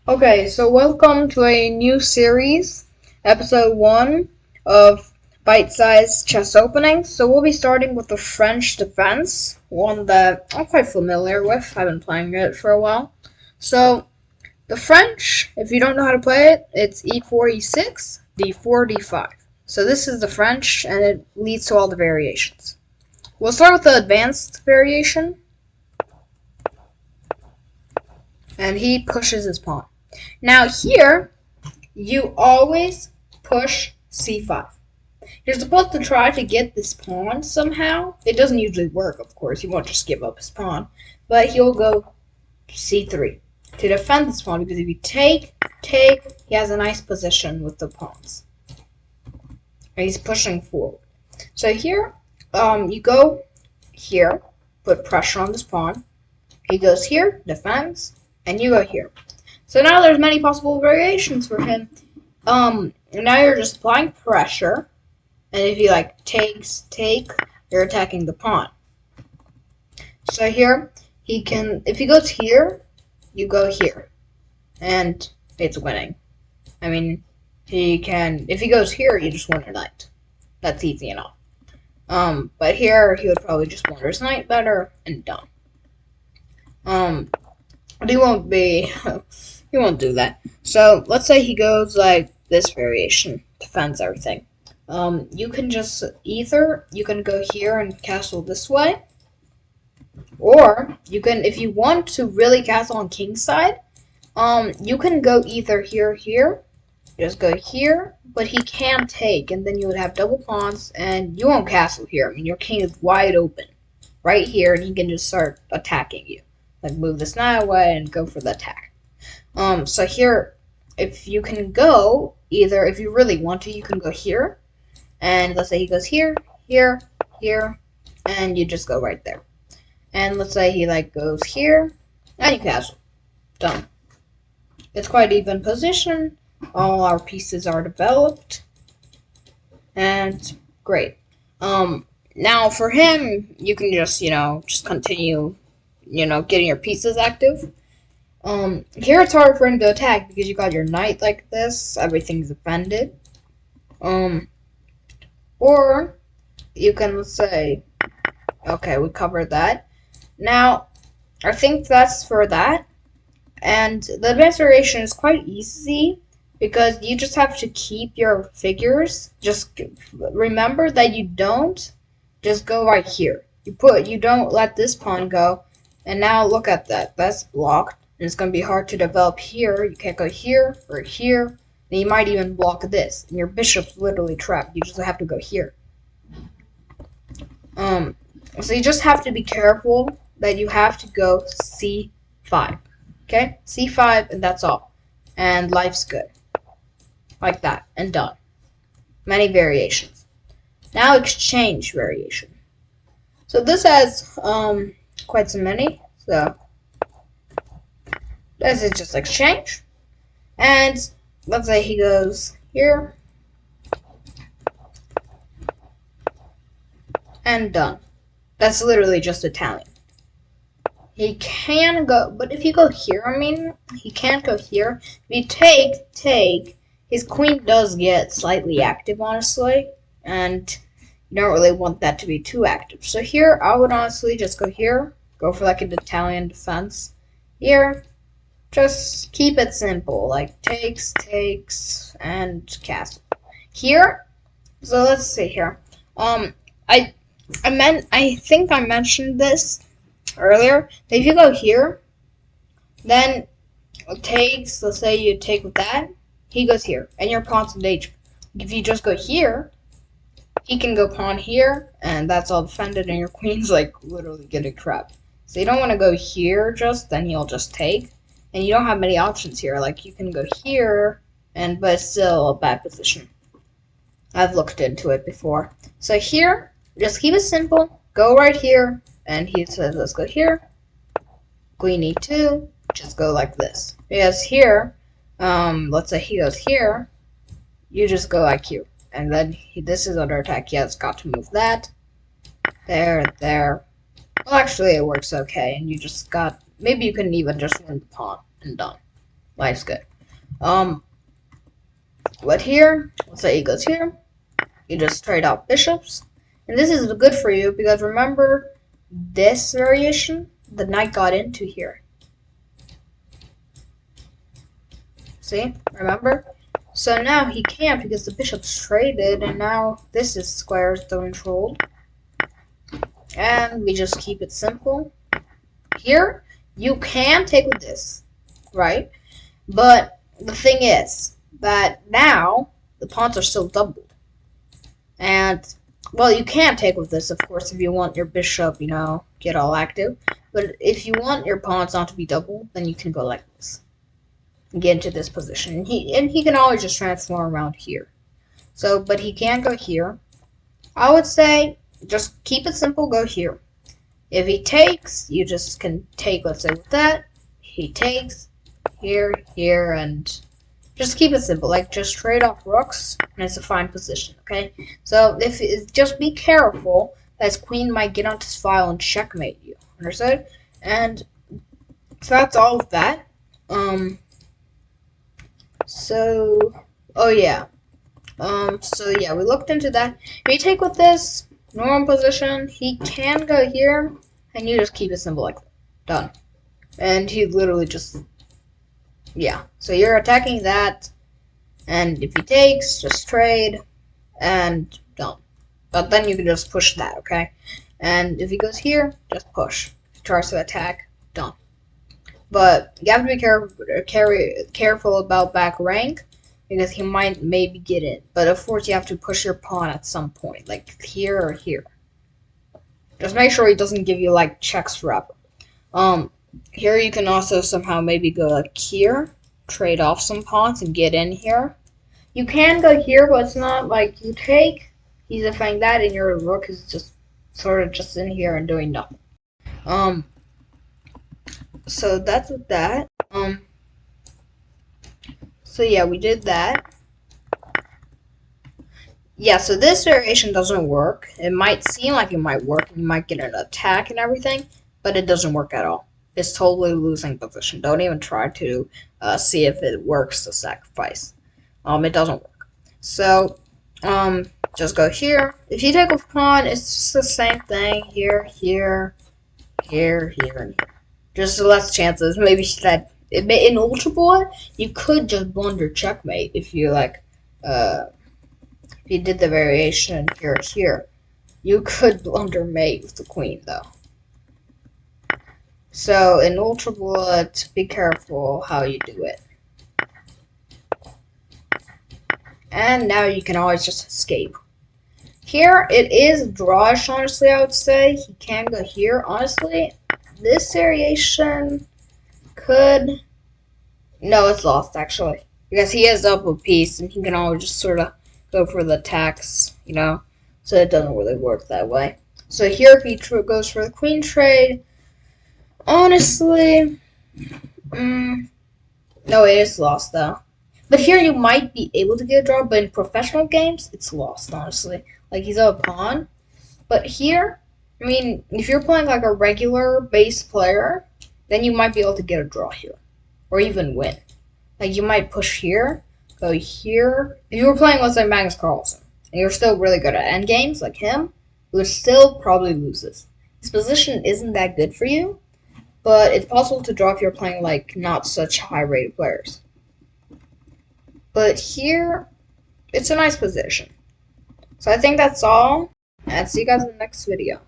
Okay, so welcome to a new series, episode 1 of bite-sized chess openings. So we'll be starting with the French defense, one that I'm quite familiar with. I've been playing it for a while. So the French, if you don't know how to play it, it's e4, e6, d4, d5. So this is the French, and it leads to all the variations. We'll start with the advanced variation, and he pushes his pawn. Now here, you always push c5. You're supposed to try to get this pawn somehow. It doesn't usually work, of course. He won't just give up his pawn. But he'll go c3 to defend this pawn, because if you take, he has a nice position with the pawns. And he's pushing forward. So here, you go here, put pressure on this pawn. He goes here, defends, and you go here. So now there's many possible variations for him. Now you're just applying pressure, and if he take, you're attacking the pawn. So here, if he goes here, you go here, and it's winning. I mean, if he goes here, you just win a knight. That's easy enough. But here, he would probably just wonder his knight better, and done. But he won't do that. So let's say he goes like this variation, defends everything. You can just you can go here and castle this way, or you can, if you want to really castle on king's side, you can go either here, just go here, but he can take, and then you would have double pawns, and you won't castle here. I mean, your king is wide open right here, and he can just start attacking you. Like move this knight away and go for the attack. So here, if you can go either, if you really want to, you can go here, and let's say he goes here, here, and you just go right there. And let's say he goes here, and you castle. Done. It's quite even position. All our pieces are developed, and great. Now for him, you can just continue, getting your pieces active. Here it's hard for him to attack because you got your knight like this, everything's defended. Or you can, let's say, okay, we covered that. Now, I think that's for that. And the advanced variation is quite easy because you just have to keep your figures. Just remember that you don't just go right here. You don't let this pawn go. And now look at that. That's blocked. And it's going to be hard to develop here. You can't go here or here. And you might even block this. And your bishop's literally trapped. You just have to go here. So you just have to be careful that you have to go c5. Okay? c5, and that's all. And life's good. Like that. And done. Many variations. Now exchange variation. So this has quite so many. So this is just exchange. And let's say he goes here. And done. That's literally just Italian. He can go, but if you go here, he can't go here. If you take, his queen does get slightly active, honestly. And you don't really want that to be too active. So here, I would honestly just go here. Go for an Italian defense. Here, just keep it simple. Like takes, and castle. Here, so let's see here. I think I mentioned this earlier. If you go here, then it takes, let's say you take with that, he goes here, and your pawn's in danger. If you just go here, he can go pawn here, and that's all defended, and your queen's literally getting trapped. So you don't want to go here then he'll just take. And you don't have many options here. You can go here, but it's still a bad position. I've looked into it before. So here, just keep it simple. Go right here, and he says, let's go here. Queen e2, just go like this. Because here, let's say he goes here, you just go like here. And then this is under attack. He has got to move that. There. Well, actually, it works okay. And you just maybe you can even just win the pawn and done. life's good. But here, let's say he goes here. You just trade out bishops. And this is good for you because remember this variation? The knight got into here. See? Remember? So now he can't because the bishop's traded and now this is squares controlled. And we just keep it simple. Here, you can take with this, right? But the thing is that now the pawns are still doubled. And, well, you can take with this, of course, if you want your bishop, you know, get all active. But if you want your pawns not to be doubled, then you can go like this. And get into this position. And he can always just transform around here. So, but he can go here. I would say, just keep it simple, go here. If he takes, you just can take, let's say, with that. He takes, here, here, and just keep it simple. Like, just trade off rooks, and it's a fine position, okay? So, just be careful that his queen might get onto his file and checkmate you. Understood? And so that's all of that. Oh yeah. So yeah, we looked into that. If you take with this normal position, he can go here, and you just keep it simple like that. Done. And he literally just, yeah. So you're attacking that, and if he takes, just trade, and done. But then you can just push that, okay? And if he goes here, just push. If he tries to attack, done. But you have to be careful about back rank, because he might maybe get it. But of course, you have to push your pawn at some point, like here or here. Just make sure he doesn't give you like checks forever. Here you can also somehow maybe go like here, trade off some pawns and get in here. You can go here, but it's not like you take. He's defending that, and your rook is just sort of just in here and doing nothing. So that's with that. So yeah, we did that. Yeah, so this variation doesn't work. It might seem like it might work. You might get an attack and everything, but it doesn't work at all. It's totally losing position. Don't even try to see if it works to sacrifice. It doesn't work. So, just go here. If you take a pawn, it's just the same thing. Here, here, here, here, and here. Just less chances. Maybe that in Ultra Board, you could just blunder checkmate if you like. If you did the variation here. You could blunder mate with the queen though. So in Ultra Blood, be careful how you do it. And now you can always just escape. Here it is drawish, honestly. I would say he can go here. Honestly, this variation could. No, it's lost actually because he has up a piece and he can always just sort of go for the attacks, you know. So it doesn't really work that way. So here if he goes for the queen trade, honestly, no, it is lost though. But here you might be able to get a draw, but in professional games, it's lost, honestly. Like, he's a pawn. But here, I mean, if you're playing like a regular base player, then you might be able to get a draw here. Or even win. Like, you might push here, go here. If you were playing, let's say, Magnus Carlsen, and you're still really good at endgames, like him, you would still probably lose this. His position isn't that good for you, but it's possible to draw if you're playing, like, not such high-rated players. But here, it's a nice position. So I think that's all, and see you guys in the next video.